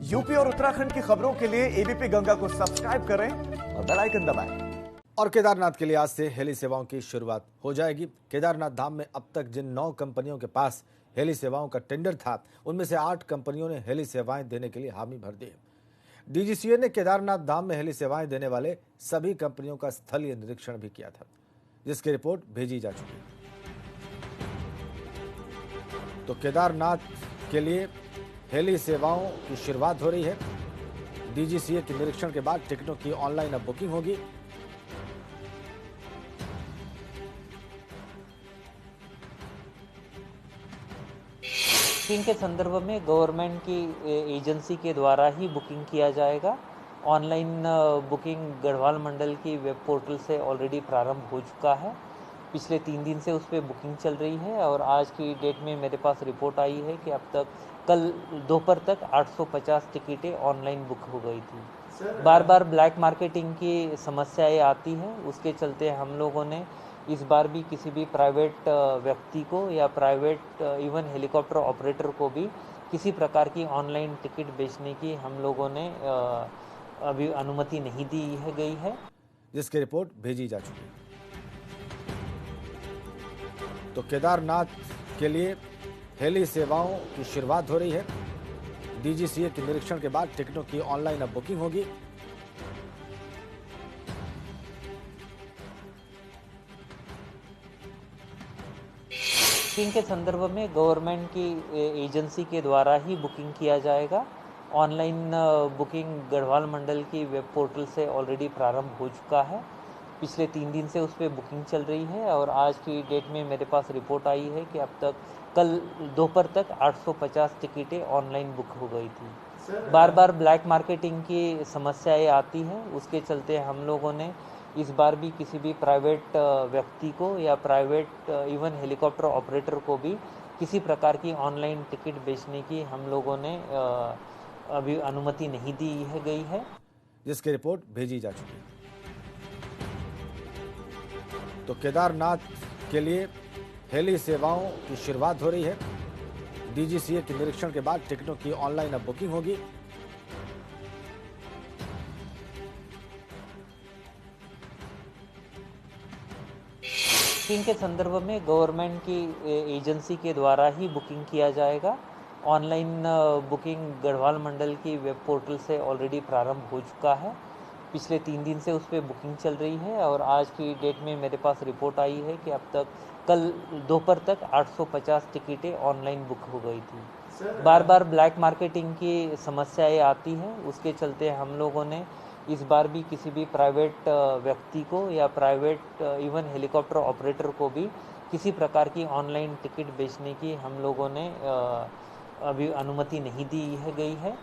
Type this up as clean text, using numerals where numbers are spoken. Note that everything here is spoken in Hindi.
यूपी और उत्तराखंड की खबरों के लिए एबीपी गंगा को सब्सक्राइब करें और बेल आइकन दबाएं। और केदारनाथ के लिए आज से हेली सेवाओं की शुरुआत हो जाएगी। केदारनाथ धाम में अब तक जिन 9 कंपनियों के पास हेली सेवाओं का टेंडर था, उनमें से 8 कंपनियों ने हेली सेवाएं देने के लिए हामी भर दी है। डीजीसीए ने केदारनाथ धाम में हेली सेवाएं देने वाले सभी कंपनियों का स्थलीय निरीक्षण भी किया था, जिसकी रिपोर्ट भेजी जा चुकी है। तो केदारनाथ के लिए हेली सेवाओं की शुरुआत हो रही है। डीजीसीए के निरीक्षण के बाद टिकटों की ऑनलाइन अब बुकिंग होगी। बुकिंग के संदर्भ में गवर्नमेंट की एजेंसी के द्वारा ही बुकिंग किया जाएगा। ऑनलाइन बुकिंग गढ़वाल मंडल की वेब पोर्टल से ऑलरेडी प्रारंभ हो चुका है। पिछले 3 दिन से उस पर बुकिंग चल रही है और आज की डेट में मेरे पास रिपोर्ट आई है कि अब तक कल दोपहर तक 850 टिकटें ऑनलाइन बुक हो गई थी। बार बार ब्लैक मार्केटिंग की समस्याएं आती हैं, उसके चलते हम लोगों ने इस बार भी किसी भी प्राइवेट व्यक्ति को या प्राइवेट इवन हेलीकॉप्टर ऑपरेटर को भी किसी प्रकार की ऑनलाइन टिकट बेचने की हम लोगों ने अभी अनुमति नहीं दी गई है, जिसकी रिपोर्ट भेजी जा चुकी है। तो केदारनाथ के लिए हेली सेवाओं की शुरुआत हो रही है। डीजीसीए के निरीक्षण के बाद टिकटों की ऑनलाइन अब बुकिंग होगी। बुकिंग के संदर्भ में गवर्नमेंट की एजेंसी के द्वारा ही बुकिंग किया जाएगा। ऑनलाइन बुकिंग गढ़वाल मंडल की वेब पोर्टल से ऑलरेडी प्रारंभ हो चुका है। पिछले 3 दिन से उस पर बुकिंग चल रही है और आज की डेट में मेरे पास रिपोर्ट आई है कि अब तक कल दोपहर तक 850 टिकटें ऑनलाइन बुक हो गई थी। बार बार ब्लैक मार्केटिंग की समस्याएं आती हैं, उसके चलते हम लोगों ने इस बार भी किसी भी प्राइवेट व्यक्ति को या प्राइवेट इवन हेलीकॉप्टर ऑपरेटर को भी किसी प्रकार की ऑनलाइन टिकट बेचने की हम लोगों ने अभी अनुमति नहीं दी गई है, जिसकी रिपोर्ट भेजी जा चुकी है। तो केदारनाथ के लिए हेली सेवाओं की शुरुआत हो रही है। डीजीसीए के निरीक्षण के बाद टिकटों की ऑनलाइन अब बुकिंग होगी। बुकिंग के संदर्भ में गवर्नमेंट की एजेंसी के द्वारा ही बुकिंग किया जाएगा। ऑनलाइन बुकिंग गढ़वाल मंडल की वेब पोर्टल से ऑलरेडी प्रारंभ हो चुका है। पिछले 3 दिन से उस पर बुकिंग चल रही है और आज की डेट में मेरे पास रिपोर्ट आई है कि अब तक कल दोपहर तक 850 टिकटें ऑनलाइन बुक हो गई थी। बार बार ब्लैक मार्केटिंग की समस्याएं आती हैं, उसके चलते हम लोगों ने इस बार भी किसी भी प्राइवेट व्यक्ति को या प्राइवेट इवन हेलीकॉप्टर ऑपरेटर को भी किसी प्रकार की ऑनलाइन टिकट बेचने की हम लोगों ने अभी अनुमति नहीं दी गई है।